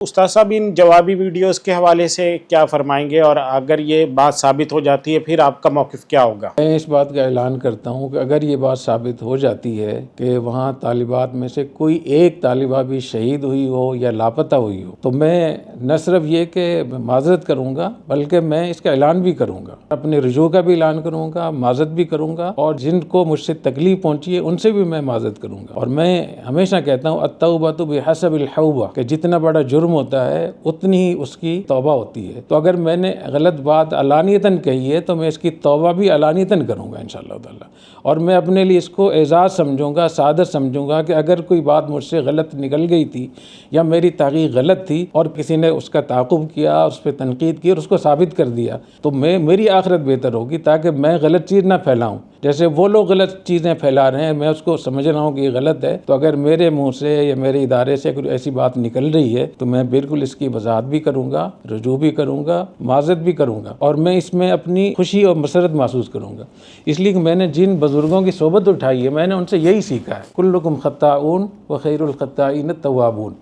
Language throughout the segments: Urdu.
استاد صاحب ان جوابی ویڈیوز کے حوالے سے کیا فرمائیں گے، اور اگر یہ بات ثابت ہو جاتی ہے پھر آپ کا موقف کیا ہوگا؟ میں اس بات کا اعلان کرتا ہوں کہ اگر یہ بات ثابت ہو جاتی ہے کہ وہاں طالبات میں سے کوئی ایک طالبہ بھی شہید ہوئی ہو یا لاپتہ ہوئی ہو، تو میں نہ صرف یہ کہ معذرت کروں گا بلکہ میں اس کا اعلان بھی کروں گا، اپنے رجوع کا بھی اعلان کروں گا، معذرت بھی کروں گا، اور جن کو مجھ سے تکلیف پہنچی ہے ان سے بھی میں معذرت کروں گا۔ اور میں ہمیشہ کہتا ہوں التوبۃ بحسب الحوبہ، کہ جتنا بڑا جرم ہوتا ہے اتنی ہی اس کی توبہ ہوتی ہے۔ تو اگر میں نے غلط بات علانیتاً کہی ہے تو میں اس کی توبہ بھی علانیتاً کروں گا انشاءاللہ تعالی، اور میں اپنے لیے اس کو اعزاز سمجھوں گا، سعادت سمجھوں گا کہ اگر کوئی بات مجھ سے غلط نکل گئی تھی یا میری تحقیق غلط تھی اور کسی نے اس کا تعاقب کیا، اس پہ تنقید کی اور اس کو ثابت کر دیا، تو میری آخرت بہتر ہوگی، تاکہ میں غلط چیز نہ پھیلاؤں۔ جیسے وہ لوگ غلط چیزیں پھیلا رہے ہیں، میں اس کو سمجھ رہا ہوں کہ یہ غلط ہے، تو اگر میرے منہ سے یا میرے ادارے سے کوئی ایسی بات نکل رہی ہے تو میں بالکل اس کی وضاحت بھی کروں گا، رجوع بھی کروں گا، معذرت بھی کروں گا، اور میں اس میں اپنی خوشی اور مسرت محسوس کروں گا۔ اس لیے کہ میں نے جن بزرگوں کی صحبت اٹھائی ہے میں نے ان سے یہی سیکھا ہے، کلکم خطاؤن وخیر الخطائین التوابون،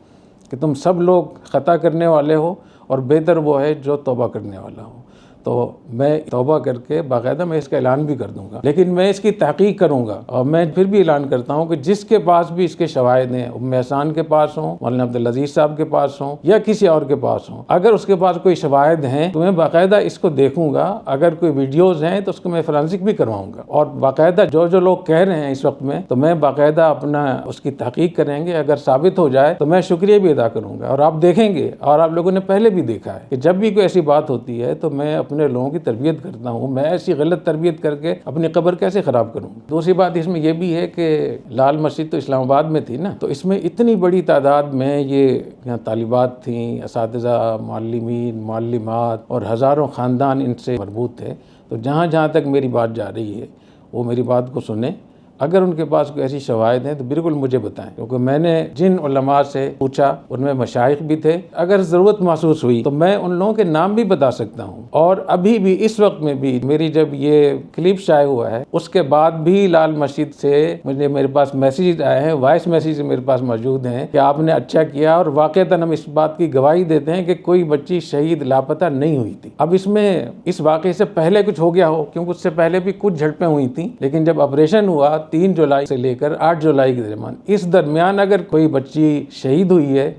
کہ تم سب لوگ خطا کرنے والے ہو اور بہتر وہ ہے جو توبہ کرنے والا ہو۔ تو میں توبہ کر کے باقاعدہ میں اس کا اعلان بھی کر دوں گا، لیکن میں اس کی تحقیق کروں گا، اور میں پھر بھی اعلان کرتا ہوں کہ جس کے پاس بھی اس کے شواہد ہیں، ام احسان کے پاس ہوں، مولانا عبدالعزیز صاحب کے پاس ہوں یا کسی اور کے پاس ہوں، اگر اس کے پاس کوئی شواہد ہیں تو میں باقاعدہ اس کو دیکھوں گا، اگر کوئی ویڈیوز ہیں تو اس کو میں فرانسک بھی کرواؤں گا، اور باقاعدہ جو لوگ کہہ رہے ہیں اس وقت میں، تو میں باقاعدہ اپنا اس کی تحقیق کریں گے، اگر ثابت ہو جائے تو میں شکریہ بھی ادا کروں گا۔ اور آپ دیکھیں گے، اور آپ لوگوں نے پہلے بھی دیکھا ہے کہ جب بھی کوئی ایسی بات ہوتی ہے تو میں اپنے لوگوں کی تربیت کرتا ہوں، میں ایسی غلط تربیت کر کے اپنی قبر کیسے خراب کروں۔ دوسری بات اس میں یہ بھی ہے کہ لال مسجد تو اسلام آباد میں تھی نا، تو اس میں اتنی بڑی تعداد میں یہ یہاں طالبات تھیں، اساتذہ، معلمین، معلمات، اور ہزاروں خاندان ان سے مربوط تھے، تو جہاں جہاں تک میری بات جا رہی ہے وہ میری بات کو سنیں، اگر ان کے پاس کوئی ایسی شواہد ہیں تو بالکل مجھے بتائیں، کیونکہ میں نے جن علماء سے پوچھا ان میں مشائخ بھی تھے، اگر ضرورت محسوس ہوئی تو میں ان لوگوں کے نام بھی بتا سکتا ہوں۔ اور ابھی بھی اس وقت میں بھی میری جب یہ کلپ شائع ہوا ہے اس کے بعد بھی لال مسجد سے میرے پاس میسیج آئے ہیں، وائس میسیج میرے پاس موجود ہیں کہ آپ نے اچھا کیا، اور واقعتاً ہم اس بات کی گواہی دیتے ہیں کہ کوئی بچی شہید لاپتہ نہیں ہوئی تھی۔ اب اس میں اس واقعے سے پہلے کچھ ہو گیا ہو، کیونکہ اس سے پہلے بھی کچھ جھڑپیں ہوئی تھیں، لیکن جب آپریشن ہوا 3 جولائی سے لے کر 8 جولائی کے درمیان، اس درمیان اگر کوئی بچی شہید ہوئی ہے